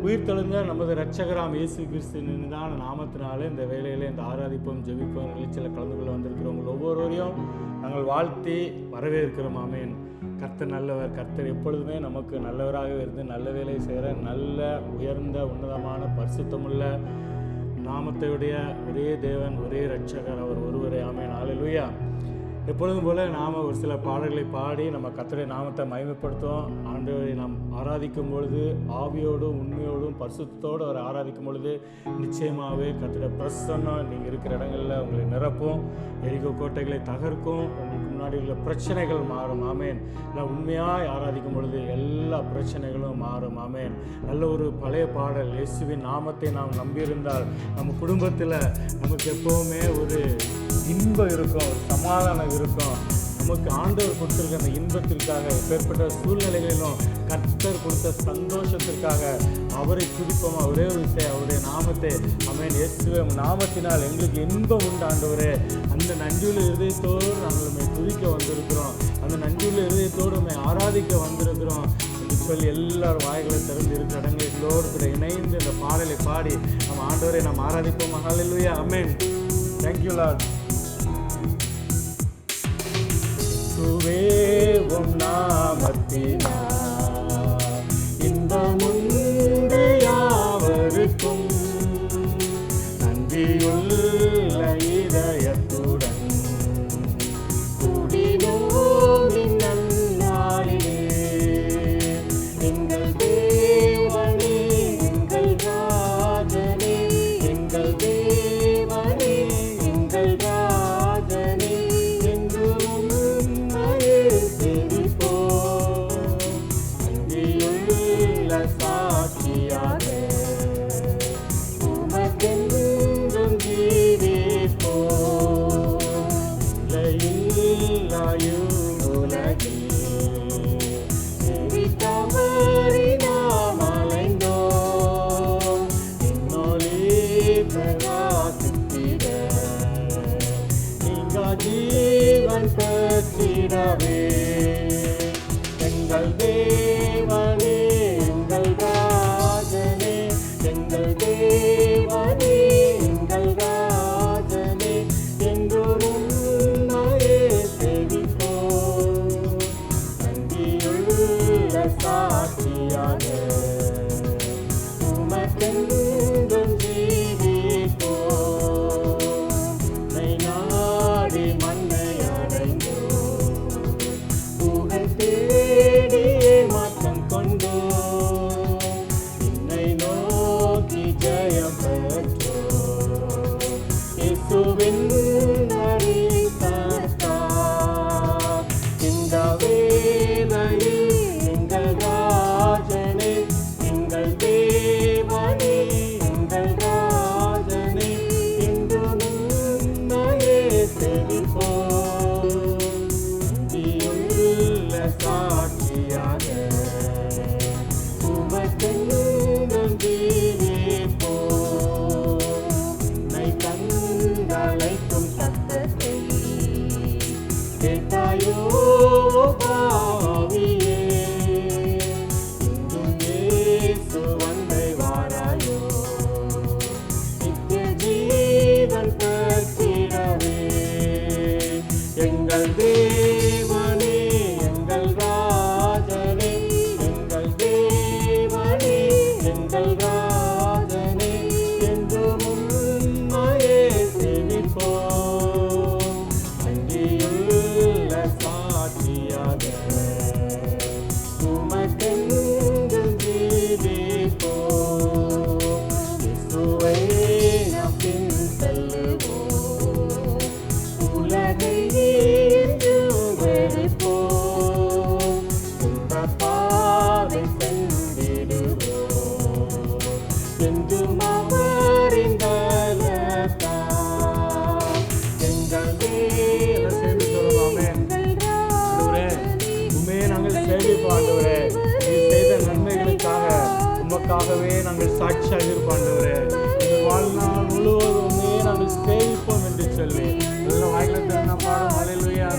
உயிர் தெழுந்த நமது இரட்சகராம் இயேசு கிறிஸ்துவின் நாமத்தினாலே இந்த வேலையில் இந்த ஆராதிப்போம் ஜெபிப்போம் நிகழ்ச்சியில் கலந்து கொள்ள வந்திருக்கிறவங்க ஒவ்வொருவரையும் நாங்கள் வாழ்த்தி வரவேற்கிறோம். ஆமேன். கர்த்தர் நல்லவர். கர்த்தர் எப்பொழுதுமே நமக்கு நல்லவராக இருந்து நல்ல வேலை செய்கிற நல்ல உயர்ந்த உன்னதமான பரிசுத்தமுள்ள நாமத்தையுடைய ஒரே தேவன், ஒரே இரட்சகர், அவர் ஒருவரே. ஆமேன். அல்லேலூயா. எப்பொழுதும் போல நாம் ஒரு சில பாடல்களை பாடி நம்ம கர்த்தருடைய நாமத்தை மகிமைப்படுத்துவோம். ஆண்டவரை நாம் ஆராதிக்கும் பொழுது ஆவியோடும் உண்மையோடும் பரிசுத்தோடு அவரை ஆராதிக்கும் பொழுது நிச்சயமாகவே கர்த்தருடைய பிரசன்னம் நீங்கள் இருக்கிற இடங்களில் உங்களை நிரப்பும், எரிகோ கோட்டைகளை தகர்க்கும், உங்களுக்கு முன்னாடி உள்ள பிரச்சனைகள் மாறும். ஆமேன். நான் உண்மையாக ஆராதிக்கும் பொழுது எல்லா பிரச்சனைகளும் மாறும். ஆமேன். நல்ல ஒரு பழைய பாடல், இயேசுவின் நாமத்தை நாம் நம்பியிருந்தால் நம்ம குடும்பத்தில் நமக்கு எப்போவுமே ஒரு இன்பம் இருக்கும், ஒரு சமாதானம் இருக்கும். நமக்கு ஆண்டவர் கொடுத்துருக்க அந்த இன்பத்திற்காக எப்பேற்பட்ட சூழ்நிலைகளிலும் கர்த்தர் கொடுத்த சந்தோஷத்திற்காக அவரை துதிப்போம். ஒரே ஒரு விஷயம், அவருடைய நாமத்தை ஆமென். இயேசுவே நாமத்தினால் எங்களுக்கு இன்பம் உண்டு ஆண்டவரே. அந்த நன்றியுள்ள இருதயத்தோடு நாங்கள் உண்மை துதிக்க வந்திருக்கிறோம், அந்த நன்றியுள்ள இருதயத்தோடு உண்மை ஆராதிக்க வந்திருக்கிறோம் என்று சொல்லி எல்லாரும் வாய்களை திறந்து இருக்கிற இடங்களோடு கூட இணைந்து இந்த பாடலை பாடி நம்ம ஆண்டவரை நாம் ஆராதிப்போம். ஹல்லேலூயா. ஆமென். Thank you Lord. உம் நாமத்தினால் இன்பமுண்டு யாவருக்கும், நன்றியுள்ள இதயத்துடன் கூடினோம் இந்நன்னாளிலே. எங்கள் தேவனே, எங்கள் ராஜனே, எங்கள் தேவனே, எங்கள் ராஜனே, சாட்சியாக உமக்கென்றும் ஜீவிப்போம். இல்லையில்லாயும் உலகில் தவறி நாம் அலைந்தோம், இன்னொலி பிரகாசித்திட நீங்க ஜீவன் பெற்றிடவே. எங்கள் தேவனே, எங்கள் ராஜனே, எங்கள் தேவனே, எங்கள் ராஜனே, என்றும் உம்மையே சேவிப்போம். நன்றியுள்ள சாட்சியாக உமக்கென்றும் ஜீவிப்போம். உம்மை நாடி மண்ணை அடைந்தோம், புகழ் தேடியே மாற்றம் கொண்டோம், என்னை நோக்கி ஜெயம் பெற்றோம். இயேசுவின் வழி காத்தார். இந்த வேளையில் எங்கள் ராஜனே, எங்கள் தேவனே, எங்கள் ராஜனே, என்றும் உம்மையே சேவிப்போம். நன்றியுள்ள சாட்சியாக உமக்கென்றும் ஜீவிப்போம். உன்னை கண்டழைக்கும் சத்தத்தை கேட்டாயோ பாவியே, இன்றும் இயேசு வந்தை வாராயோ, நித்திய ஜீவன் பெற்றிடவே. எங்கள் தேவனே, எங்கள் ராஜனே, எங்கள் தேவனே, எங்கள் ராஜனே, என்றும் உம்மையே சேவிப்போம். நன்றியுள்ள சாட்சியாக உமக்கென்றும் ஜீவிப்போம். இயேசுவை நாம் பின் செல்லுவோம், உலகை என்றும் வெறுப்போம். துன்பப் பாதை சென்றிடுவோம், என்றும் அவரின் பலத்தால். எங்கள் தேவ சேர்ந்து சொல்லுவோம். உண்மையே நாங்கள் சேவிப்போம் ஆண்டவரே. நீர் செய்த நன்மைகளுக்காக உமக்காகவே நாங்கள் சாட்சியாக இருப்போம் ஆண்டவரே. எங்கள் வாழ்நாள் முழுவதும் உண்மையே நாங்கள் சேவிப்போம் என்று சொல்லி நல்ல வாயில திறந்த பாடம். அல்லேலூயா.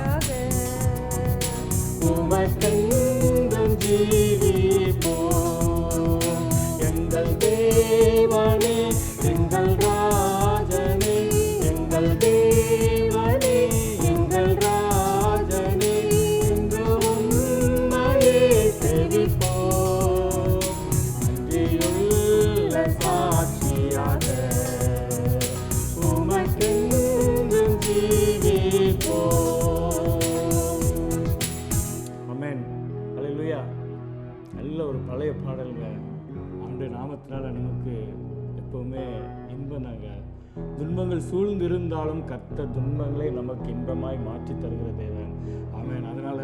உமக்கென்றும் ஜீவிப்போம். எங்கள் பழைய பாடல்ங்க அவருடைய நாமத்தினால நமக்கு எப்பவுமே இன்பம் தாங்க. துன்பங்கள் சூழ்ந்து இருந்தாலும் கர்த்தர் துன்பங்களை நமக்கு இன்பமாய் மாற்றி தருகிற தேவன். ஆமென். அதனால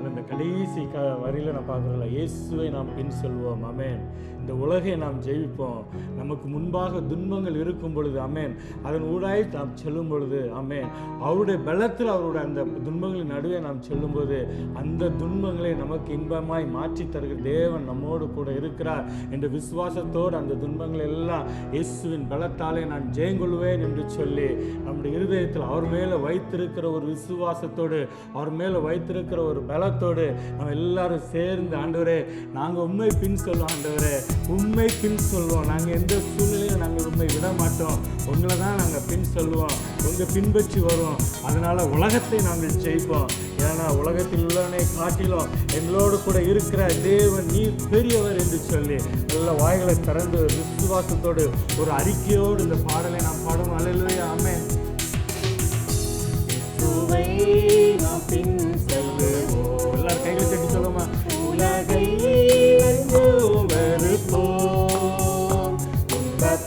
அந்த கடைசி வரியில நான் பார்க்குறேன்ல, இயேசுவை நாம் பின் செல்வோம். ஆமென். இந்த உலகை நாம் ஜெயிப்போம். நமக்கு முன்பாக துன்பங்கள் இருக்கும் பொழுது, ஆமென், அதன் ஊடாய் நாம் செல்லும் பொழுது, ஆமென், அவருடைய பலத்தில் அவருடைய அந்த துன்பங்களின் நடுவே நாம் செல்லும்போது அந்த துன்பங்களை நமக்கு இன்பமாய் மாற்றி தருகிற தேவன் நம்மோடு கூட இருக்கிறார் என்ற விசுவாசத்தோடு அந்த துன்பங்களை எல்லாம் இயேசுவின் பலத்தாலே நான் ஜெயங்கொள்வேன் என்று சொல்லி நம்முடைய இருதயத்தில் அவர் மேலே வைத்திருக்கிற ஒரு விசுவாசத்தோடு, அவர் மேலே வைத்திருக்கிற ஒரு பலத்தோடு நம்ம எல்லாரும் சேர்ந்து, ஆண்டவரே நாங்கள் உண்மை பின் சொல்லுவோம், ஆண்டவரே உண்மை பின் சொல்வோம், நாங்கள் எந்த சூழ்நிலையும் நாங்கள் உண்மை விட மாட்டோம், உங்களை தான் நாங்கள் பின் சொல்லுவோம், உங்கள் பின்பற்றி வருவோம். அதனால் உலகத்தை நாங்கள் ஜெயிப்போம். ஏன்னா உலகத்தில் உள்ளவனை காட்டிலும் எங்களோடு கூட இருக்கிற தேவன் நீ பெரியவர் என்று சொல்லி நல்ல வாய்களை திறந்து விசுவாசத்தோடு ஒரு அறிக்கையோடு இந்த பாடலை நாம் பாடுவோம். அல்லேலூயா. ஆமென். எல்லாரும் கைகளை தட்டி சொல்லுமா, உலகை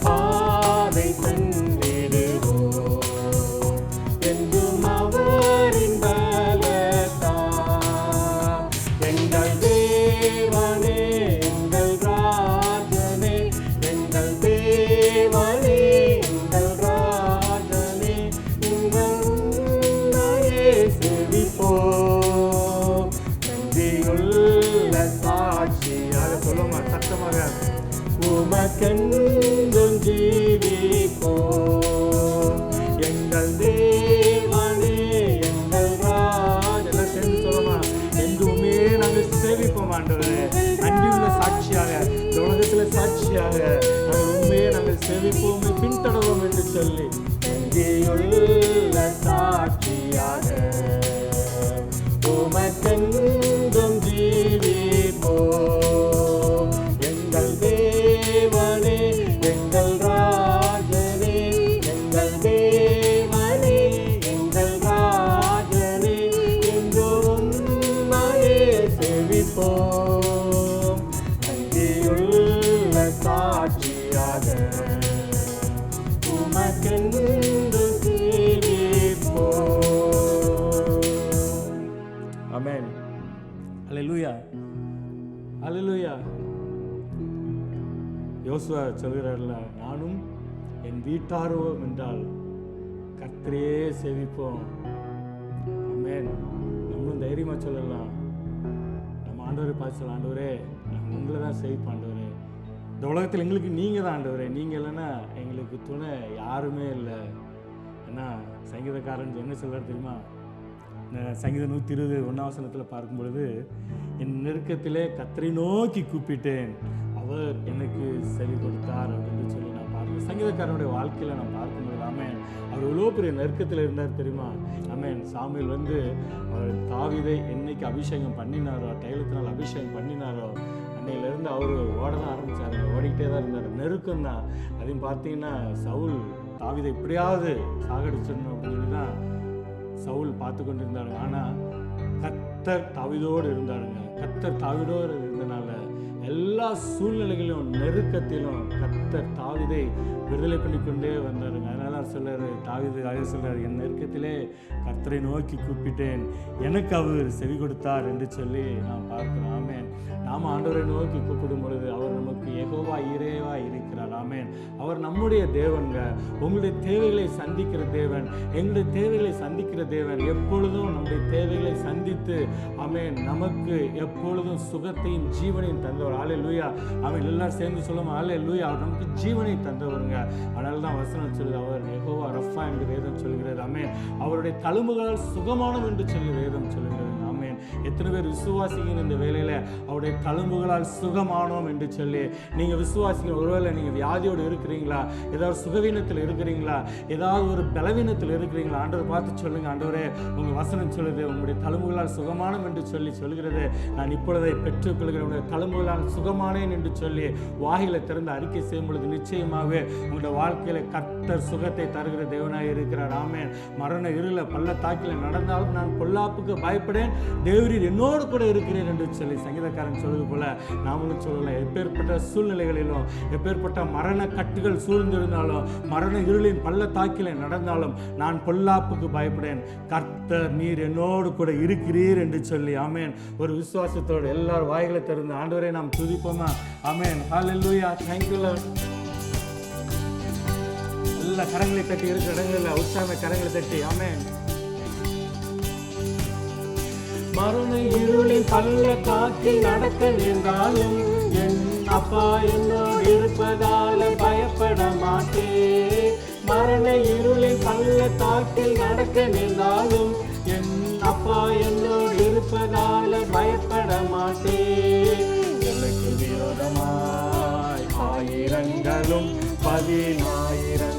பாதை தந்திடுவோம் என்றும் அவரின் பலத்தா எங்கள் தேவனே எங்கள் ராஜனே, எங்கள் தேவனே எங்கள் ராஜனே, உம்மையே சேவிப்போம். நன்றியுள்ள சாட்சியாக சொல்லுமா சத்தமாக, உமக்கென்றும் ஜீவிப்போம் எங்கள் தேவனே எங்கள் ராஜனே. சேர்ந்து சொல்லுமா, என்றுமே நாங்கள் சேவிப்போம் ஆண்டவரே. நன்றியுள்ள சாட்சியாக இந்த உலகத்தில் சாட்சியாக நாங்கள் உண்மையே நாங்கள் சேவிப்போம் பின்தொடர்வோம் என்று சொல்லி நன்றியுள்ள சாட்சியாக உமக்கென்றும் ஜீவிப்போம் எங்கள் தேவனே எங்கள் ராஜனே, எங்கள் தேவனே எங்கள் ராஜனே, என்றும் உம்மையே சேவிப்போம். நன்றியுள்ள சாட்சியாக உமக்கென்று ஜீவிப்போம். ஆமென். அல்லேலூயா. அல்லேலூயா. யோசுவா சொல்கிறார்ல, நானும் என் வீட்டாரோ என்றால் கர்த்தரையே சேவிப்போம். ஆமென். நம்மளும் தைரியமாக சொல்லலாம். நம்ம ஆண்டவரை பார்த்து சொல்லலாம், ஆண்டவரே நாங்கள் உங்களை தான் சேவிப்போம் ஆண்டவரே. இந்த உலகத்தில் எங்களுக்கு நீங்கள் தான் ஆண்டவரே, நீங்கள் இல்லைன்னா எங்களுக்கு துணை யாருமே இல்லை. ஏன்னா சங்கீதக்காரன் என்ன சொல்கிறார் தெரியுமா? சங்கீதம் 120 1 பார்க்கும் பொழுது, என் நெருக்கத்திலே கர்த்தரை நோக்கி கூப்பிட்டேன், அவர் எனக்கு செவி கொடுத்தார் அப்படின்னு சொல்லி நான் பார்க்கிறேன். சங்கீதக்காரனுடைய வாழ்க்கையில் நான் பார்க்கும்போது, ஆமென், அவர் எவ்வளோ பெரிய நெருக்கத்தில் இருந்தார் தெரியுமா? ஆமென். சாமுவேல் அவர் தாவீதை என்னைக்கு அபிஷேகம் பண்ணினாரோ, தைலத்தினால் அபிஷேகம் பண்ணினாரோ, அன்னையிலேருந்து அவர் ஓட தான் ஆரம்பித்தார். ஓடிக்கிட்டே தான் இருந்தார். நெருக்கம் தான். அதையும் பார்த்தீங்கன்னா சவுல் தாவீதை எப்படியாவது சாகடிச்சிடணும் அப்படின்னு சொல்லி தான் சவுல் பார்த்து கொண்டு இருந்தாருங்க. ஆனால் கர்த்தர் தாவீதோடு இருந்தாருங்க. கர்த்தர் தாவீதோடு இருந்தனால எல்லா சூழ்நிலைகளிலும் நெருக்கத்திலும் கர்த்தர் தாவீதை விடுதலை பண்ணிக்கொண்டே வந்தாருங்க. அதனால சொல்றாரு, தாவீது சொல்றாரு, என் நெருக்கத்திலே கர்த்தரை நோக்கி கூப்பிட்டேன், எனக்கு அவர் செவி கொடுத்தார் என்று சொல்லி நாம் பார்க்கிறோம். ஆமென். நாம் ஆண்டவரை நோக்கி கூப்பிடும் பொழுது அவர் நமக்கு யெகோவா ஈரேவா இருக்கிறார். ஆமென். அவர் நம்முடைய தேவன்க. உங்களுடைய தேவைகளை சந்திக்கிற தேவன், எங்களுடைய தேவைகளை சந்திக்கிற தேவன், எப்பொழுதும் நம்முடைய தேவைகளை சந்தித்து, ஆமென், நமக்கு எப்பொழுதும் சுகத்தையும் ஜீவனையும் தந்தவர். அல்லேலூயா. ஆமென். எல்லாரும் சேர்ந்து சொல்லுவோம், அல்லேலூயா. அவர் நமக்கு ஜீவனை தந்தவருங்க. அதனால தான் வசனம் சொல்லுது, அவர் யெகோவா ரஃபா என்று வேதம் சொல்கிறது. ஆமென். அவருடைய தழும்புகளால் சுகமானம் என்று சொல்லி வேதம் சொல்கிறது. ஆமென். எத்தனை பேர் விசுவாசிங்க இந்த வேலையில் அவருடைய தழும்புகளால் சுகமானோம் என்று சொல்லி நீங்கள் விசுவாசிங்க? ஒருவேளை நீங்கள் வியாதியோடு இருக்கிறீங்களா, ஏதாவது சுகவீனத்தில் இருக்கிறீங்களா, ஏதாவது ஒரு பலவீனத்தில் இருக்கிறீங்களா, ஆண்டவரை பார்த்து சொல்லுங்கள், ஆண்டவரே உங்கள் வசனம் சொல்லுது உங்களுடைய தழும்புகளால் சுகமானம் என்று சொல்லி சொல்கிறது. நான் இப்பொழுதை பெற்றுக்கொள்கிறேன், உங்களுடைய தழும்புகளால் சுகமானேன் என்று சொல்லி வாயிலை திறந்து அறிக்கை செய்யும் பொழுது நிச்சயமாகவே உங்களுடைய வாழ்க்கையில் கர்த்தர் சுகத்தை தருகிற தேவனாக இருக்கிறார். ஆமென். மரண இருள பள்ளத்தாக்கில் நடந்தாலும் நான் பொல்லாப்புக்கு பயப்படேன், தேவரீர் என்னோடு கூட இருக்கிறீர் என்று சொல்லி சங்கீதக்காரன் சொல்வது போல நாமளும் சொல்லலாம். எப்பேற்பட்ட சூழ்நிலைகளிலும், எப்பேற்பட்ட மரண கட்டுகள் சூழ்ந்திருந்தாலும், மரண இருளின் பள்ளத்தாக்கிலே நடந்தாலும் நான் பொல்லாப்புக்கு பயப்படேன், கர்த்தர் நீர் என்னோடு கூட இருக்கிறீர் என்று சொல்லி ஆமென். ஒரு விசுவாசத்தோடு எல்லாரும் வாய்களை திறந்து ஆண்டவரை நாம் துதிப்போமா? ஆமென். ஹல்லேலூயா. Thank you Lord. எல்லா கரங்களை தட்டி இருக்கிற இடங்களில் உற்சாக கரங்களை தட்டி ஆமென். மரண இருளின் பள்ளத்தாக்கில் நடக்க நேர்ந்தாலும் என் அப்பா என்னோடு இருப்பதால பயப்பட மாட்டேன். மரண இருளின் பள்ளத்தாக்கில் நடக்க நேர்ந்தாலும் என் அப்பா என்னோடு இருப்பதால பயப்பட மாட்டேன். எனக்கு விரோதமாய் ஆயிரங்களும் 10,000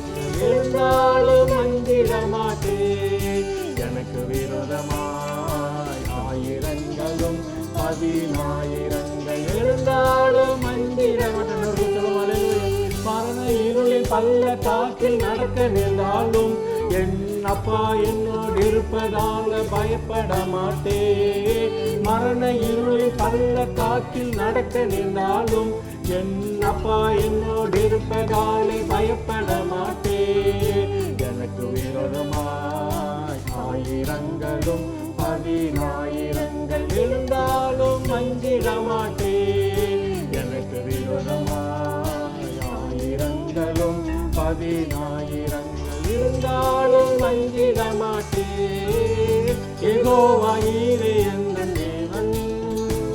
இருந்தாலும் அஞ்சிட மாட்டேன். எனக்கு விரோதமாய் ஆயிரங்களும் 10,000 இருந்தாலும் அஞ்சிட மாட்டேன். மரண இருளின் பள்ளத்தாக்கில் நடக்க நேர்ந்தாலும் என் அப்பா என்னோடு இருப்பதால பயப்பட மாட்டேன். மரண இருளின் பள்ளத்தாக்கில் நடக்க நேர்ந்தாலும் என் அப்பா என்னோடு இருப்பதாலே பயப்பட மாட்டேன். எனக்கு விரோதமாய் ஆயிரங்களும் 10,000 இருந்தாலும் அஞ்சிட மாட்டேன். எனக்கு விரோதமாய் ஆயிரங்களும் 10,000 இருந்தாலும் அஞ்சிட மாட்டேன். யெகோவா ஈரே என்ற தேவன்.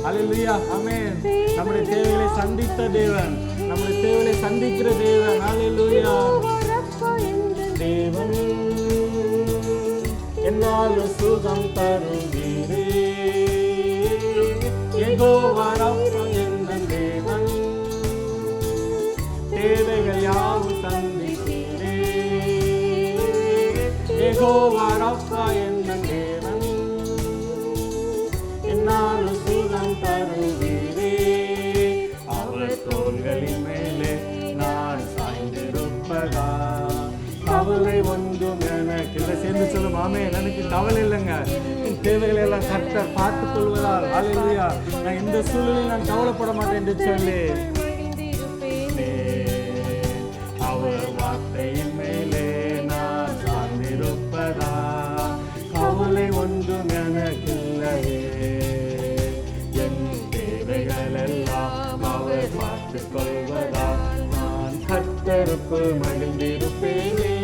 ஹல்லேலூயா. ஆமென். நம்முடைய தேவைகளை சந்தித்த தேவன், நம்முடைய தேவைகளை சந்திக்கிற தேவன். ஹல்லேலூயா. தேவன் என்னாலும் சுகம் தருவீரே. யெகோவா ரப்பா என்ற தேவன் தேவைகள் யாவும் சந்திக்கிறே. யெகோவா ரப்பா என்ற தேவன் என்னாலும் சுகம் தருவீரே. அவர் தோள்களின் மேலே நான் சாய்ந்திருப்பதா கவலை ஒன்றும் எனக்கு இல்லை. சேர்ந்து சொல்லும் ஆமென். எனக்கு கவலை இல்லைங்க, தேவைகளை எல்லாம் கர்த்தர் பார்த்துக் கொள்வதால் ஹல்லேலூயா நான் இந்த சூழ்நிலையில் நான் கவலைப்பட மாட்டேன் என்று சொல்லி அவர் வார்த்தையின் மேலே நான் சார்ந்திருப்பதா கவலை ஒன்றும் எனக்கு இல்லையே. என் தேவைகள் எல்லாம் அவர் பார்த்துக் கொள்வதா நான் கர்த்தருக்குள் மகிழ்ந்திருப்பேனே.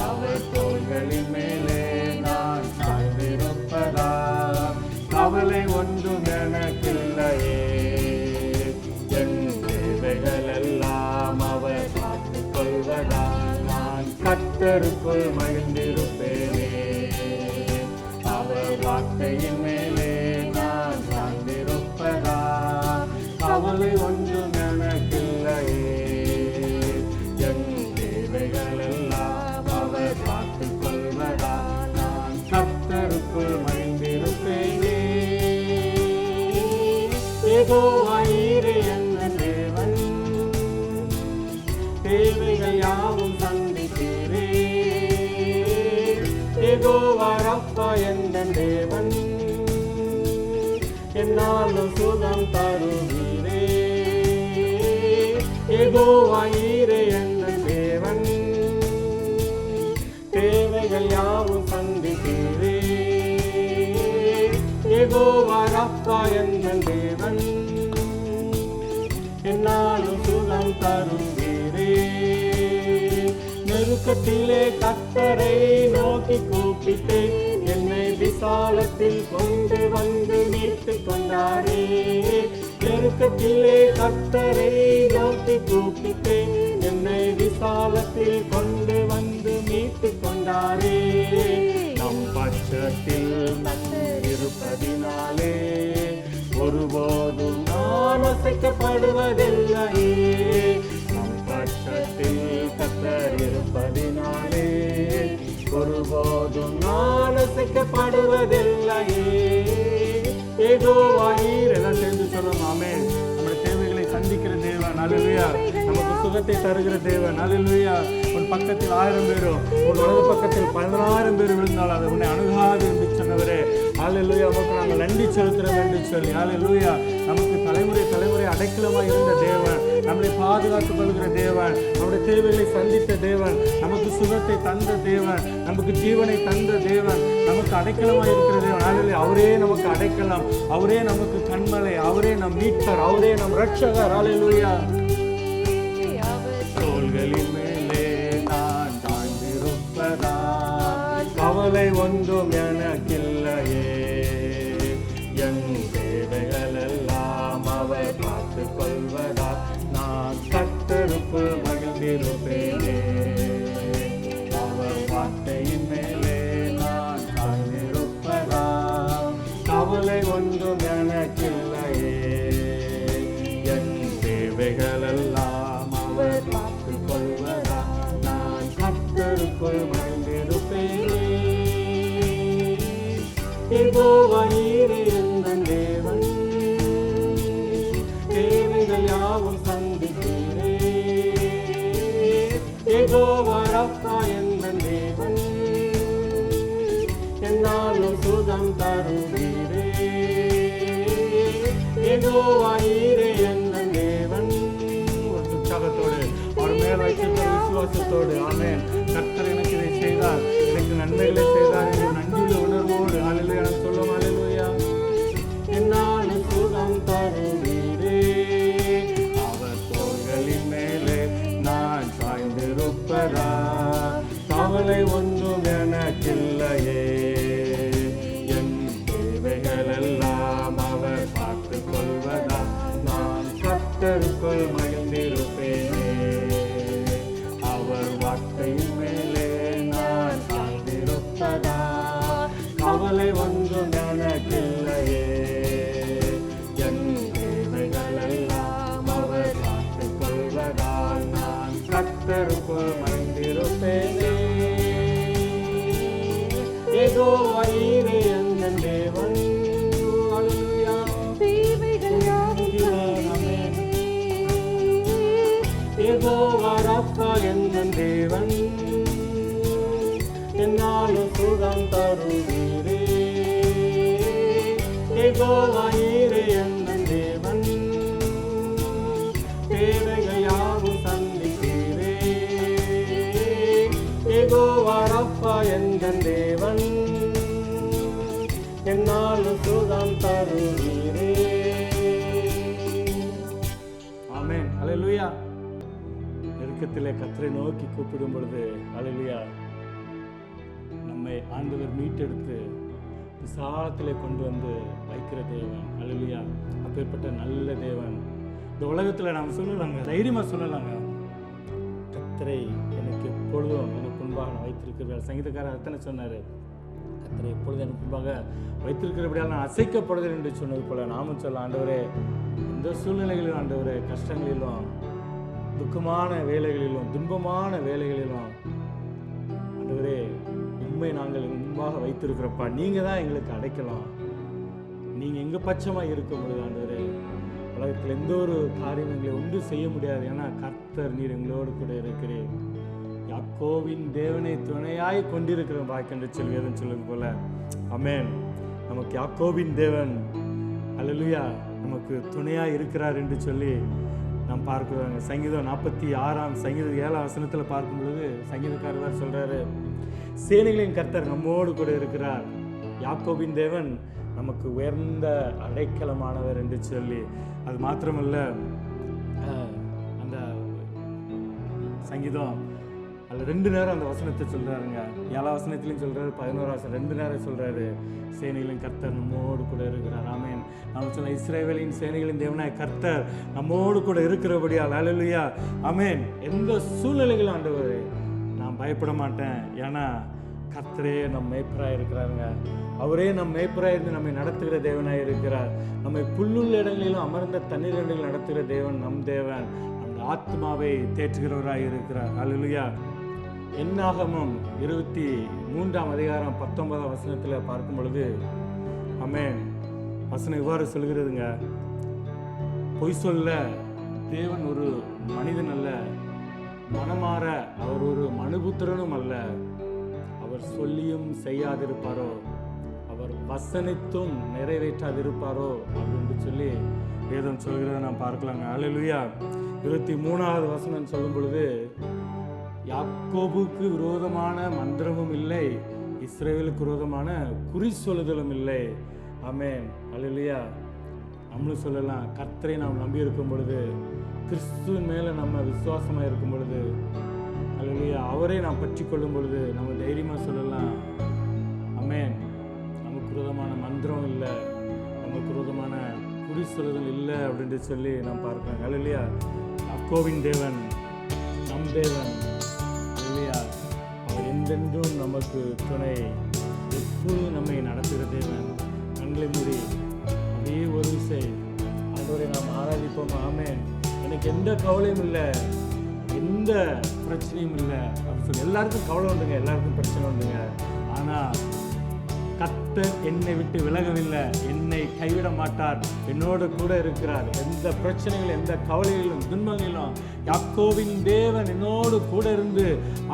அவர் தோள்களின் மேலே நான் சாய்ந்திருப்பதா கவலை ஒன்றும் எனக்கில்லையே. என் தேவைகள் எல்லாம் அவர் பார்த்துக் கொள்வதா நான் கர்த்தருக்குள் மகிழ்ந்திருப்பேனே. அவர் வார்த்தையின் மேலே நான் சார்ந்திருப்பதா கவலை ஒன்றும் எனக்கில்லையே. என் தேவைகள் எல்லாம் அவர் பார்த்துக் கொள்வதா நான் கர்த்தருக்குள் மகிழ்ந்திருப்பேனே. யெகோவா ஈரே என்ற தேவன் தேவைகள் யாவும் சந்திக்கிறே. யெகோவா ரப்பா என்ற தேவன் என்னாலும் சுகம் தருவீரே. யெகோவா ஈரே என்ற தேவன் தேவைகள் யாவும் சந்திக்கிறே. யெகோவா ரப்பா என்ற தேவன் என்னாலும் சுகம் தருவீரே. நெருக்கத்திலே கர்த்தரை நோக்கி கூப்பிட்டேன், என்னை விசாலத்தில் கொண்டு வந்து மீட்டுக் கொண்டாரே. நெருக்கத்திலே கர்த்தரை நோக்கி கூப்பிட்டேன், என்னை விசாலத்தில் கொண்டு வந்து மீட்டுக் கொண்டாரே. நம் பட்சத்தில் இருப்பதினாலே ஒருபோதும் நான் அசைக்கப்படுவதில்லையே. நம் பட்சத்தில் கர்த்தர் இருப்பதினாலே ஒருபோதும் நான் அசைக்கப்படுவதில்லையே. யெகோவா ஈரே. எல்லாம் சேர்ந்து சொல்லுவோம் ஆமென். நம்முடைய தேவைகளை சந்திக்கிற தேவன். ஹல்லேலூயா. நமக்கு சுகத்தை தருகிற தேவன். ஹல்லேலூயா. உன் பக்கத்தில் 1000 பேரும் உன் வலது பக்கத்தில் 16,000 பேர் விழுந்தால் அது உன்னை அணுகாது என்று சொன்னவரே. ஹல்லேலூயா. உமக்கு நாங்கள் நன்றி செலுத்துகிறோம் என்று சொல்லி ஹல்லேலூயா. நமக்கு தலைமுறை தலைமுறை அடைக்கலமாக இருந்த தேவன், நம்மளை பாதுகாத்துக் கொள்கிற தேவன், நம்முடைய தேவைகளை சந்தித்த தேவன், நமக்கு சுகத்தை தந்த தேவன், நமக்கு ஜீவனை தந்த தேவன், நமக்கு அடைக்கலமாக இருக்கிற தேவன் ஹல்லேலூயா. அவரே நமக்கு அடைக்கலம், அவரே நமக்கு கண்மலை, அவரே நம் மீட்பர், அவரே நம் ரட்சகர் ஹல்லேலூயா. தோள்களின் மேலே நான் தாழ்ந்திருப்பதா, கவலை ஒன்றும் எனக்கில்லையே, என் தேவைகள் எல்லாம் அவர் பார்த்துக் கொள்வதா, நான் கர்த்தருக்குள் மகிழ்ந்திருப்பேனே. அவர் வார்த்தையின் மேலே நான் தாழ்ந்திருப்பதா, கவலை ஒன்றும் எனக்கில்லையே, என் தேவைகள் எல்லாம் அவர் பார்த்துக் கொள்வதா, நான் கர்த்தருக்குள் மகிழ்ந்திருப்பேனே. யெகோவா நீரே எந்தன் தேவன், தேவைகள் யாவும் சந்தித்தீரே. யெகோவா ரப்பா எந்தன் தேவன், என்னாலும் சுகம் தருவீரே. யெகோவா நீரே எந்தன் தேவன். ஒரு உற்சாகத்தோடு அவர் மேல் வைத்திருக்கிற விசுவாசத்தோடு ஆமென். கர்த்தர் எனக்கு இதை செய்தார், எனக்கு நன்மைகளை செய்தார் என்று நன்றியுள்ள உணர்வோடு ஹல்லேலூயா சொல்லும் ஹல்லேலூயா. என்னால் சுகம் தருவீரே, அவர் தோள்களின் மேலே நான் சாய்ந்திருப்பதா, கவலை ஒன்றும் எனக்கில்லையே, என் தேவைகள் எல்லாம் அவர் பார்த்துக் கொள்வதா, நான் கர்த்தருக்குள் மகிழ்ந்திருப்பேனே. அவர் வார்த்தையின் மேலே நான் சாய்ந்திருப்பதா, கவலை ஒன்றும் எனக்கில்லையே, என் தேவைகள் எல்லாம் அவர் பார்த்துக் கொள்வதால் நான் கர்த்தருக்குள் மகிழ்ந்திருப்பேனே. யெகோவா நீரே எந்தன் தேவன் ஹல்லேலூயா. யெகோவா ரப்பா எந்தன் தேவன், என்னாலும் சுகம் தருவீரே. யெகோவா நீரே எந்தன் தேவன், தேவைகள் யாவும் சந்தித்தீரே. யெகோவா ரப்பா எந்தன் தேவன், என்னாலும் சுகம் தருவீரே. ஆமென் ஹல்லேலூயா. நெருக்கத்திலே கர்த்தரை நோக்கி கூப்பிடும் பொழுது ஹல்லேலூயா, நம்மை ஆண்டவர் மீட்டெடுத்து விசாலத்திலே கொண்டு வந்து வைக்கிற தேவன் ஹல்லேலூயா. அப்பேற்பட்ட நல்ல தேவன் இந்த உலகத்தில் நாம் சொல்லலாங்க, தைரியமாக சொல்லலாங்க, கர்த்தரை எனக்கு எப்பொழுதும் எனக்கு முன்பாக வைத்திருக்கிறீர்கள். சங்கீதக்காரர் அத்தனை சொன்னார், கர்த்தரை எப்பொழுதும் எனக்கு முன்பாக வைத்திருக்கிறபடியால் நான் அசைக்கப்படுகிறேன் என்று சொன்னது போல நாமும் சொல்ல, ஆண்டவரே எந்த சூழ்நிலைகளிலும் ஆண்டவரே, கஷ்டங்களிலும் துக்கமான வேலைகளிலும் துன்பமான வேலைகளிலும் ஆண்டவரே உண்மை நாங்கள் முன்பாக வைத்திருக்கிறப்பா, நீங்கள் தான் எங்களுக்கு அடைக்கலாம். நீங்கள் எங்கள் பட்சமாக இருக்கும் பொழுது ஆண்டவரே, உலகத்தில் எந்த ஒரு காரியம் எங்களை ஒன்று செய்ய முடியாது. ஏன்னா கர்த்தர் நீர் எங்களோடு கூட இருக்கிறேன். யாக்கோவின் தேவனை துணையாய் கொண்டிருக்கிற பாக்கியென்று சொல்வேதன் சொல்வது போல ஆமென். நமக்கு யாக்கோவின் தேவன் ஹல்லேலூயா நமக்கு துணையாய் இருக்கிறார் என்று சொல்லி நாம் பார்க்கிறோம். சங்கீதம் 46 சங்கீதம் 7 வசனத்தில் பார்க்கும் பொழுது சங்கீதக்காரர் சொல்றாரு, சேனைகளின் கர்த்தர் நம்மோடு கூட இருக்கிறார், யாக்கோபின் தேவன் நமக்கு உயர்ந்த அடைக்கலமானவர் என்று சொல்லி. அது மாத்திரமல்ல, அந்த சங்கீதம் அதில் 2 நேரம் அந்த வசனத்தை சொல்கிறாருங்க. 7 வசனத்துலையும் சொல்கிறாரு, 11 வசனம் 2 நேரம் சொல்கிறாரு, சேனைகளின் கர்த்தர் நம்மோடு கூட இருக்கிறார். ஆமென். நம்ம சொல்ல இஸ்ரவேலின் சேனைகளின் தேவனாய் கர்த்தர் நம்மோடு கூட இருக்கிறபடியால் ஹல்லேலூயா ஆமென். எந்த சூழ்நிலைகளும் ஆண்டவர் நான் பயப்பட மாட்டேன், ஏன்னா கர்த்தரே நம் மேய்ப்பராக இருக்கிறாருங்க. அவரே நம் மேய்ப்பராக இருந்து நம்மை நடத்துகிற தேவனாய் இருக்கிறார். நம்மை புல்லுள்ள இடங்களிலும் அமர்ந்த தண்ணீர் இடங்களில் நடத்துகிற தேவன் நம் தேவன். அந்த ஆத்மாவை தேற்றுகிறவராய் இருக்கிறார். ஹல்லேலூயா. என்னாகமம் 23 அதிகாரம் 19 வசனத்தில் பார்க்கும் பொழுது ஆமென், வசனம் இவ்வாறு சொல்கிறதுங்க, பொய் சொல்ல தேவன் ஒரு மனிதன் அல்ல, மனமாற அவர் ஒரு மனுபுத்திரனும் அல்ல. அவர் சொல்லியும் செய்யாதிருப்பாரோ, அவர் வசனித்தும் நிறைவேற்றாதிருப்பாரோ அப்படின்னு சொல்லி வேதம் சொல்கிறத நாம் பார்க்கலாங்க. அல்லேலூயா. 23வது வசனம் சொல்லும் பொழுது, யாக்கோபுக்கு விரோதமான மந்திரமும் இல்லை, இஸ்ரவேலுக்கு விரோதமான குறி சொல்லுதலும் இல்லை. ஆமென். அல்லேலூயா. நம்மளும் சொல்லலாம், கர்த்தரை நாம் நம்பி இருக்கும் பொழுது, கிறிஸ்துவின் மேலே நம்ம விசுவாசமாக இருக்கும் பொழுது, அல்லேலூயா, அவரை நாம் பற்றி கொள்ளும் பொழுது நம்ம தைரியமாக சொல்லலாம், ஆமென், நமக்கு விரோதமான மந்திரம் இல்லை, நமக்கு விரோதமான குறி சொல்லுதல் இல்லை அப்படின்னு சொல்லி நாம் பார்க்கலாம். அல்லேலூயா. யாக்கோபின் தேவன் நம் தேவன். அல்லேலூயா. அவர் எந்தென்றும் நமக்கு துணை, எப்போதும் நம்மை நடத்துகிற தேவன். கண்களை மூடி அதே ஒரு விஷயம் அதோட நாம் ஆராதிப்போம். ஆமென். எனக்கு எந்த கவலையும் இல்லை, எந்த பிரச்சனையும் இல்லை அப்படின்னு சொல்லி. எல்லாருக்கும் கவலை உண்டுங்க, எல்லாருக்கும் பிரச்சனை உண்டுங்க. ஆனால் கர்த்தர் என்னை விட்டு விலகவில்லை, என்னை கைவிட மாட்டார், என்னோடு கூட இருக்கிறார். எந்த பிரச்சனைகளும் எந்த கவலைகளிலும் துன்பங்களிலும் யாக்கோபின் தேவன் என்னோடு கூட இருந்து,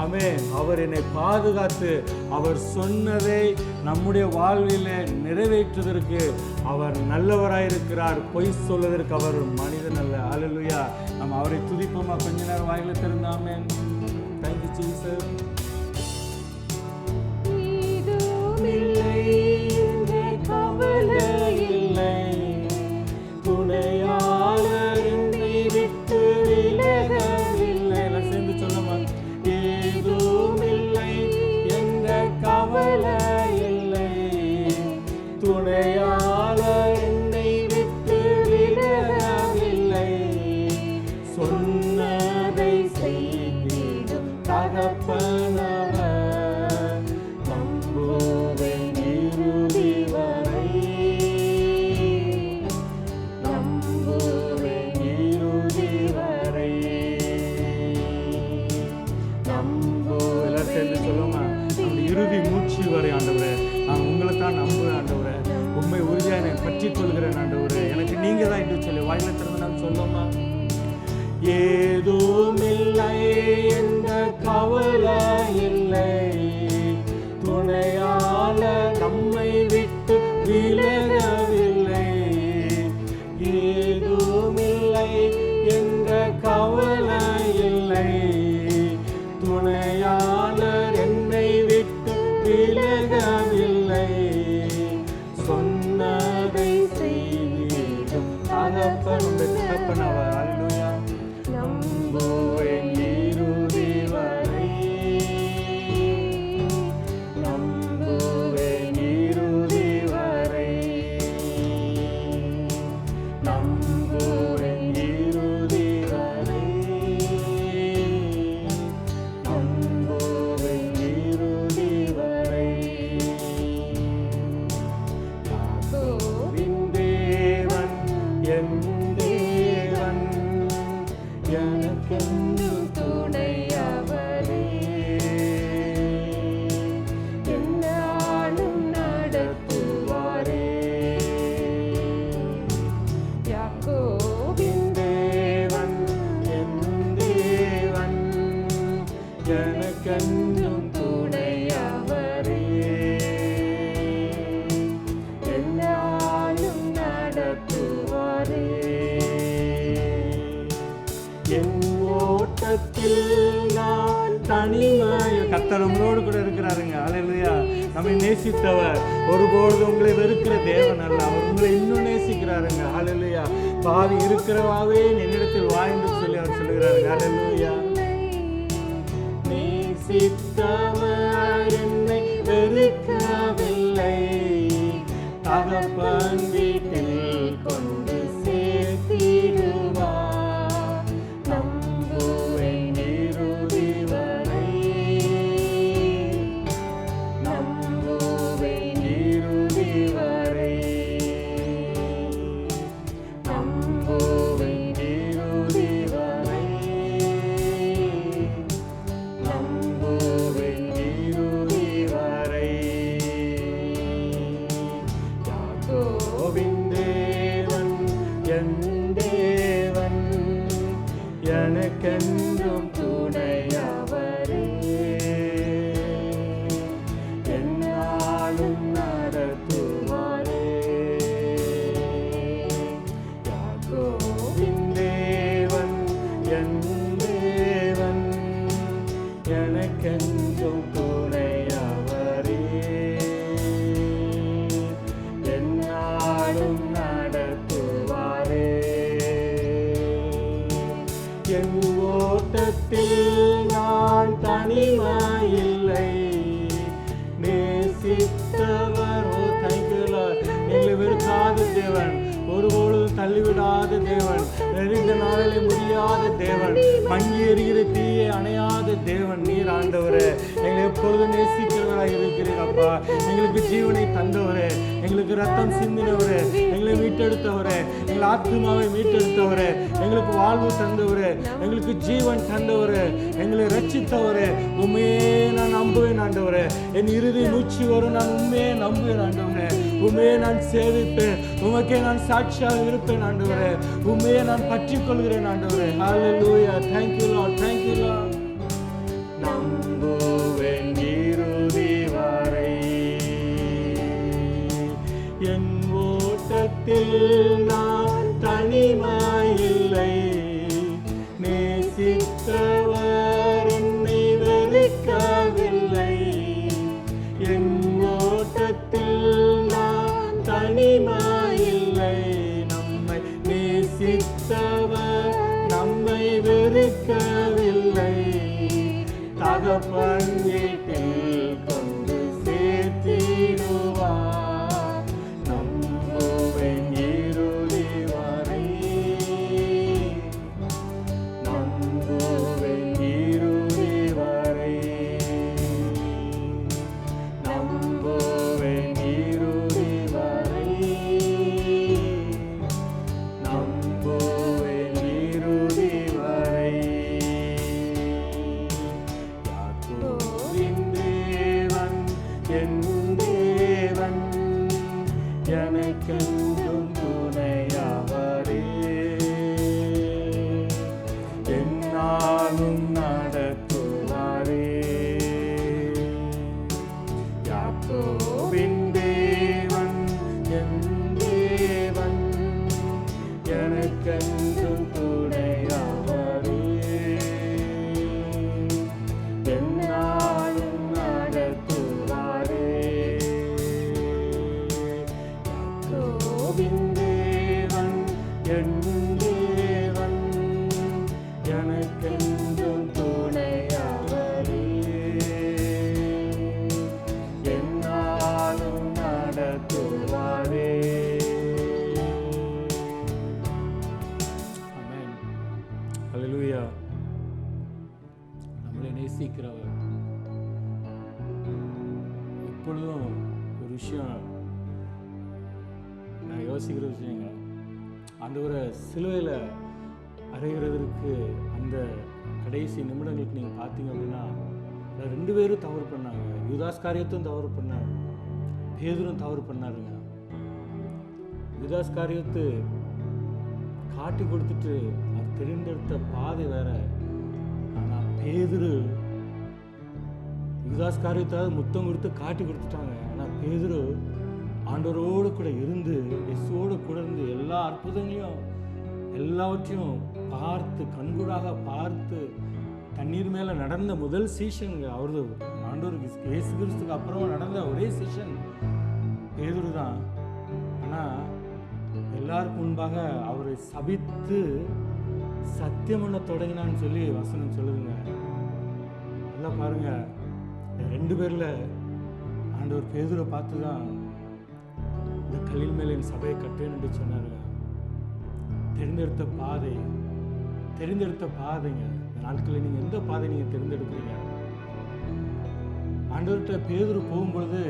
ஆமென், அவர் என்னை பாதுகாத்து அவர் சொன்னதை நம்முடைய வாழ்வில் நிறைவேற்றுவதற்கு அவர் நல்லவராயிருக்கிறார். பொய் சொல்வதற்கு அவர் மனிதன் அல்ல. அல்லேலூயா. நம்ம அவரை துதிப்போமா? கொஞ்ச நேரம் வாயில திறந்து. ஆமென். Thank you Jesus. இறுதி மூச்சு வரை ஆண்டவரே, நான் உங்களை தான் நம்புகிறேன் ஆண்டவரே, உண்மை உறுதியாக என்னை பற்றி கொள்கிறேன் ஆண்டவரே, எனக்கு நீங்கள் தான் என்று சொல்லி வாயில திறந்து நான் சொல்லமா? ஏதும் இல்லை, எந்த கவலை இல்லை, துணையாளர் நம்மை விட்டு விலகவில்லை. ஏதும் இல்லை, எந்த கவலை இல்லை, துணையாளர் என்னை விட்டு விலகவில்லை. சொன்னதை செய்திடும் தகப்பன் அவர். அல்லேலூயா. நம்புவேன் இறுதி வரை, நம்புவேன் இறுதி வரை, நம்புவேன் இறுதி வரை, நம்புவேன் இறுதி வரை. யாக்கோபின் தேவன் என் தேவன், எனக்கென்று துணையவரே, என்னாலும் நடத்துவாரே. யாக்கோபின் தேவன் என் தேவன், எனக்கென்றும் துணையவரே, என்னாலும் நடத்துவாரே. என் ஓட்டத்தில் நான் தனிமையில் கர்த்தர் உங்களோடு கூட இருக்கிறாருங்க. அல்லேலூயா. நம்மை நேசித்தவர் ஒருபொழுது உங்களை வெறுக்கிற தேவன் அல்ல, அவர் உங்களை இன்னும் நேசிக்கிறாருங்க. அல்லேலூயா. பாவி இருக்கிறவாவே என்னிடத்தில் வா என்று சொல்லி அவர் சொல்லுகிறாருங்க. அல்லேலூயா. நேசித்தவர் என்னை வெறுக்கவில்லை, தகப்பன் வீட்டில் கொண்டு சேர்த்திடுவார். நம்புவேன் இறுதி வரை, நம்புவேன் இறுதி வரை, நம்புவேன் இறுதி வரை, நம்புவேன் இறுதி வரை. யாக்கோபின் தேவன் என் தேவன், எனக்கென்றும் துணையவரே, என்னாலும் நடத்துவாரே. தனிமாயில்லை. நேசித்தவர் எங்களை வெறுக்காத தேவன், ஒருபொழுதும் தள்ளிவிடாத தேவன், நெறிந்த நாளிலே முடியாத தேவன், மங்கி எறிகிற தீயை அணையாத தேவன் நீர் ஆண்டவரே. எங்களை எப்பொழுதும் நேசிக்கிறவராக இருக்கிறீர் அப்பா. எங்களுக்கு ஜீவனை தந்தவரே, எங்களுக்கு ரத்தம் சிந்தினவரே, எங்களை மீட்டெடுத்தவரே, எங்கள் ஆத்மாவை மீட்டெடுத்தவரே, எங்களுக்கு வாழ்வு தந்தவரே, எங்களுக்கு ஜீவன் தந்தவரே, எங்களை ரட்சித்தவரே. உண்மையே நான் நம்புவேன் ஆண்டவரே. என் இறுதி மூச்சு வரும் நான் உண்மையே நம்புவேன் ஆண்டவரே. உண்மையே நான் சேவிப்பேன், உமக்கே நான் சாட்சியாக இருப்பேன் ஆண்டவரே. உண்மையை நான் பற்றிக் கொள்கிறேன் ஆண்டவரே. ஹல்லேலூயா. Thank you Lord. Thank you Lord. நம்புவேன் இறுதி வரை, என் ஓட்டத்தில் நான் தனிமாயில்லை. நேசித்தவர் என்னை வெறுக்கவில்லை. என் ஓட்டத்தில் நான் தனிமாயில்லை. நம்மை நேசித்தவர் நம்மை வெறுக்கவில்லை. தகப்பன் வீட்டில் கொண்டு சேர்த்திடுவார். நம்புவேன் இறுதி வரை, நம்புவேன் இறுதி வரை, நம்புவேன் இறுதி வரை, நம்புவேன் இறுதி வரை. யாக்கோபின் தேவன் என் தேவன், எனக்கென்றும் துணையவரே. என்னாலும் நடத்துவாரே. யாக்கோபின் தேவன் என் தேவன், எனக்கென்றும் துணையவரே. என்னாலும் நடத்துவாரே. யாக்கோபின் தேவன் என் தேவன், எனக்கென்றும் துணையவரே. என்னாலும் நடத்துவாரே. ஆமென். ஹல்லேலூயா. நம்மளை நேசிக்கிறவர். இப்பொழுதும் ஒரு விஷயம் நான் யோசிக்கிற விஷயங்க, ஆண்டவரை சிலுவையில் அறைகிறதற்கு அந்த கடைசி நிமிடங்களுக்கு நீங்கள் பார்த்தீங்க அப்படின்னா, ரெண்டு பேரும் தவறு பண்ணாங்க. யூதாஸ் காரியத்தும் தவறு பண்ணார், பேதுரும் தவறு பண்ணாருங்க. யூதாஸ் காரியத்து காட்டி கொடுத்துட்டு அது தெரிந்தெடுத்த பாதை வேற. ஆனால் பேதுரு யூதாஸ் காரியத்தாவது முத்தம் கொடுத்து காட்டி கொடுத்துட்டாங்க. ஆனால் பேதுரு ஆண்டவரோடு கூட இருந்து, இயேசுவோடு கூட இருந்து எல்லா அற்புதங்களையும் எல்லாவற்றையும் பார்த்து, கண்கூடாக பார்த்து, தண்ணீர் மேலே நடந்த முதல் சீஷனுங்க அவரது. ஆண்டவருக்கு இயேசு கிறிஸ்துக்கு அப்புறமா நடந்த ஒரே சீஷன் பேதுரு தான். ஆனால் எல்லாருக்கும் முன்பாக அவரை சபித்து சத்தியம் பண்ண தொடங்கினான்னு சொல்லி வசனம் சொல்லுதுங்க. எல்லாம் பாருங்க, ரெண்டு பேரில் ஆண்டவர் பேதுரை பார்த்து தான் இந்த கல்லின் மேலே என் சபையை கட்டுன்னு சொன்னாருங்க. தெரிந்தெடுத்த பாதைங்க. இந்த நாட்களில் நீங்கள் எந்த பாதை நீங்கள் தெரிந்தெடுக்கிறீங்க? ஆண்டவர்கிட்ட பேதுரு போகும்பொழுது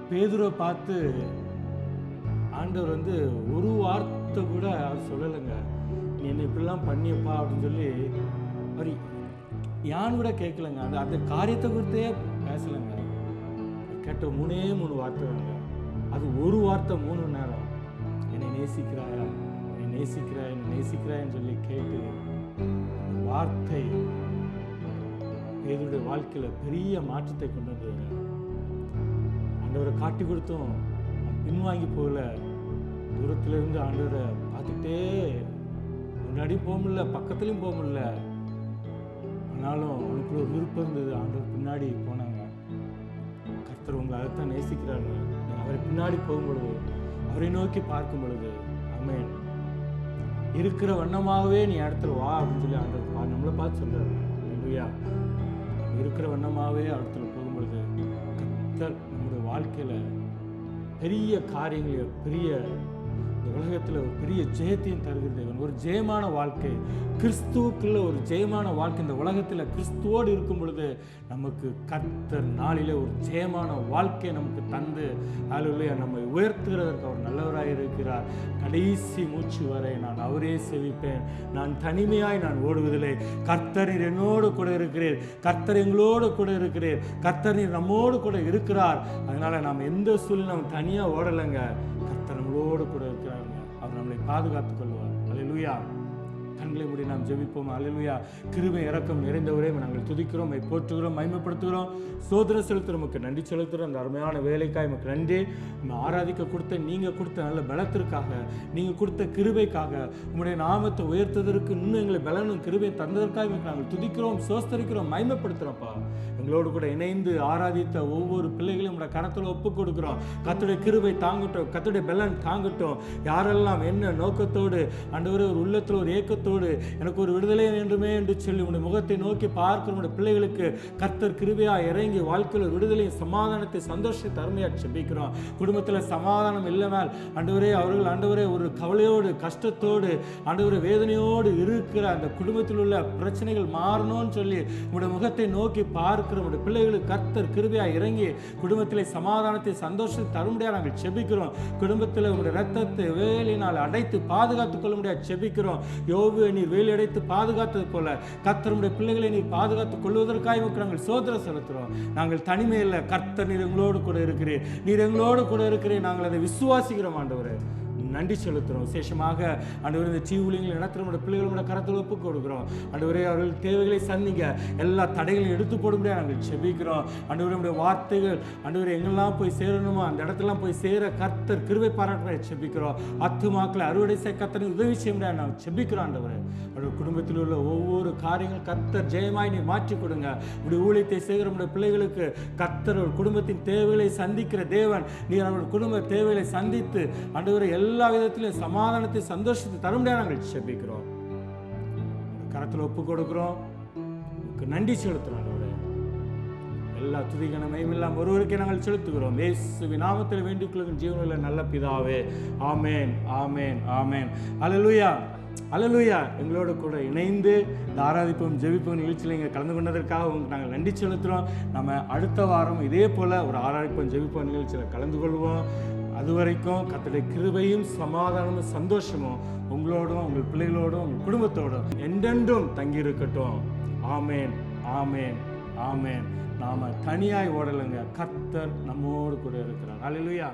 பேதுரை பார்த்து ஆண்டவர் ஒரு வார்த்தை கூட அவர் சொல்லலைங்க. நீ என்ன இப்படிலாம் பண்ணியப்பா அப்படின்னு சொல்லி அவர் யான் கூட கேட்கலங்க. அந்த காரியத்தை குறித்தே பேசலைங்க. கேட்ட 3 வார்த்தைங்க. அது ஒரு வார்த்தை 3 மணி நேரம். என்னை நேசிக்கிறாயா, என்னை நேசிக்கிறாய், என்னை நேசிக்கிறாய்ன்னு சொல்லி கேட்டு அந்த வார்த்தை பேதுருடைய வாழ்க்கையில் பெரிய மாற்றத்தை கொண்டு வந்ததுங்க. ஆண்டவரை காட்டி கொடுத்தோம், பின்வாங்கி போகல. தூரத்திலிருந்து ஆண்டவரை பார்த்துட்டே, முன்னாடி போக முடியல, பக்கத்துலையும் போக முடியல. ஆனாலும் அவனுக்குள்ள ஒரு விருப்பம் இருந்தது. ஆண்டவர் பின்னாடி போனாங்க. கர்த்தர் உங்களை அதைத்தான் நேசிக்கிறாங்க. அவரை பின்னாடி போகும் பொழுது, அவரை நோக்கி பார்க்கும் பொழுது, ஆமென், இருக்கிற வண்ணமாகவே நீ இடத்துல வா அப்படின்னு சொல்லி ஆண்டவர் நம்மளை பார்த்து சொல்றாரு. இல்லையா? இருக்கிற வண்ணமாகவே இடத்துல போகும்பொழுது கர்த்தர் நம்முடைய வாழ்க்கையில் பெரிய காரியங்களை, பெரிய இந்த உலகத்தில் ஒரு பெரிய ஜெயத்தையும் தருகிற தேவன். ஒரு ஜெயமான வாழ்க்கை, கிறிஸ்துவுக்குள்ள ஒரு ஜெயமான வாழ்க்கை. இந்த உலகத்தில் கிறிஸ்துவோடு இருக்கும் பொழுது நமக்கு கர்த்தர் நாளிலே ஒரு ஜெயமான வாழ்க்கையை நமக்கு தந்து அல்லேலூயா நம்மை உயர்த்துகிறதற்கு அவர் நல்லவராக இருக்கிறார். கடைசி மூச்சு வரை நான் அவரே செவிப்பேன், நான் தனிமையாய் நான் ஓடுவதில்லை. கர்த்தர் நீர் என்னோடு கூட இருக்கிறீர், கர்த்தர் எங்களோடு கூட இருக்கிறீர், கர்த்தர் நீர் நம்மோடு கூட இருக்கிறார். அதனால நாம் எந்த சூழ்நிலை நம்ம தனியாக ஓடலைங்க, கர்த்தர் நம்மளோடு கூட இருக்கிறாருங்க. அவர் நம்மளை பாதுகாத்துக் கொள்வார். அல்லேலூயா. கண்களை மூடி நாம் ஜெபிப்போம். அல்லேலூயா. கிருபை இரக்கம் நிறைந்தவரே நாங்கள் துதிக்கிறோம், போற்றுகிறோம், மகிமைப்படுத்துகிறோம், சோதனை செலுத்துகிறோம், நமக்கு நன்றி செலுத்துகிறோம். அந்த அருமையான வேலைக்காய் நமக்கு நன்றி. நம்ம ஆராதிக்க கொடுத்த நீங்கள் கொடுத்த நல்ல பலத்திற்காக, நீங்கள் கொடுத்த கிருபைக்காக, உங்களுடைய நாமத்தை உயர்த்ததற்கு இன்னும் எங்களை பலனும் கிருபை தந்ததற்காக நாங்கள் துதிக்கிறோம், சோஸ்தரிக்கிறோம், மகிமைப்படுத்துகிறோம்ப்பா. எங்களோடு கூட இணைந்து ஆராதித்த ஒவ்வொரு பிள்ளைகளையும் நம்முடைய கரத்தில் ஒப்புக் கொடுக்குறோம். கர்த்தருடைய கிருபை தாங்கட்டும், கர்த்தருடைய பலன் தாங்கட்டும். யாரெல்லாம் என்ன நோக்கத்தோடு ஆண்டவரே ஒரு உள்ளத்தில் ஒரு ஏக்கத்தோடு எனக்கு ஒரு விடுதலை வேண்டுமே என்று சொல்லி உங்களுடைய முகத்தை நோக்கி பார்க்கிற உங்களுடைய பிள்ளைகளுக்கு கர்த்தர் கிருபையாக இறங்கி வாழ்க்கையில் விடுதலையும் சமாதானத்தை சந்தோஷத்தை அருமையாக செபிக்கிறோம். குடும்பத்தில் சமாதானம் இல்லைனால் ஆண்டவரே அவர்கள் ஆண்டவரே ஒரு கவலையோடு கஷ்டத்தோடு ஆண்டவரே வேதனையோடு இருக்கிற அந்த குடும்பத்தில் உள்ள பிரச்சனைகள் மாறணும்னு சொல்லி உங்களுடைய முகத்தை நோக்கி பார்க்கிற உங்களுடைய பிள்ளைகளுக்கு கர்த்தர் கிருபையாக இறங்கி குடும்பத்தில் சமாதானத்தை சந்தோஷத்தை தரும்படியாக நாங்கள் செபிக்கிறோம். குடும்பத்தில் உங்களுடைய ரத்தத்தை வேலினால் அடைத்து பாதுகாத்துக் கொள்ள முடியாது செபிக்கிறோம். யோபு நீர் வேலி அடைத்து பாதுகாத்தது போல கர்த்தருடைய பிள்ளைகளை நீர் பாதுகாத்துக் கொள்வதற்காக நாங்கள் சோதனை செலுத்துகிறோம். நாங்கள் தனிமையில் கர்த்தர் நீர் எங்களோடு கூட இருக்கிறீர், நீர் எங்களோடு கூட இருக்கிறீர். நாங்கள் அதை விசுவாசிக்கிறோம் ஆண்டவரே, நன்றி செலுத்துகிறோம். விசேஷமாக ஆண்டவரே இந்த ஊழியங்களை நடத்துகிற பிள்ளைகளோட கரத்தில் ஒப்புக் கொடுக்குறோம். ஆண்டவரே அவர்கள் தேவைகளை சந்திங்க, எல்லா தடைகளையும் எடுத்து போடும்படியாக நாங்கள் செபிக்கிறோம். ஆண்டவரே நம்முடைய வார்த்தைகள் ஆண்டவரே எங்கெல்லாம் போய் சேரணுமோ அந்த இடத்துலாம் போய் சேர கர்த்தர் கிருபை பாராட்டுவதை செபிக்கிறோம். ஆத்துமாக்களை அறுவடை செய்ய கர்த்தர் உதவி செய்ய முடியாது நாங்கள் செபிக்கிறோம். ஆண்டவரே அவருடைய குடும்பத்தில் உள்ள ஒவ்வொரு காரியங்கள் கர்த்தர் ஜெயமாய் நீ மாற்றி கொடுங்க. இப்படி ஊழியத்தை செய்கிற நம்முடைய பிள்ளைகளுக்கு கர்த்தர் ஒரு குடும்பத்தின் தேவைகளை சந்திக்கிற தேவன், நீ அவருடைய குடும்ப தேவைகளை சந்தித்து ஆண்டவரே எல்லா விதத்திலும் சமாதானத்தை சந்தோஷத்தை தரும்படியாக நாங்கள் செபிக்கிறோம். கரத்தில் ஒப்புக் கொடுக்கிறோம், நன்றி செலுத்துகிறோம். எல்லா துதிகன மகிமையெல்லாம் ஒருவருக்கே நாங்கள் செலுத்துகிறோம். இயேசுவின் நாமத்தில் வேண்டிக் கொள்ளும் ஜீவனுள்ள நல்ல பிதாவே, ஆமேன், ஆமேன், ஆமேன். அல்லேலூயா, அல்லேலூயா. எங்களோடு கூட இணைந்து இந்த ஆராதிப்போம் ஜெபிப்போம் நிகழ்ச்சியில் இங்கே கலந்து கொண்டதற்காக உங்களுக்கு நாங்கள் நன்றி செலுத்துகிறோம். நம்ம அடுத்த வாரம் இதே போல் ஒரு ஆராதிப்போம் ஜெபிப்போம் நிகழ்ச்சியில் கலந்து கொள்வோம். அது வரைக்கும் கர்த்தருடைய கிருபையும் சமாதானமும் சந்தோஷமும் உங்களோடும் உங்கள் பிள்ளைகளோடும் உங்கள் குடும்பத்தோடும் என்றென்றும் தங்கியிருக்கட்டும். ஆமேன், ஆமேன், ஆமேன். நாம தனியாய் ஓடலைங்க, கர்த்தர் நம்மோடு கூட இருக்கிறார். அல்லேலூயா.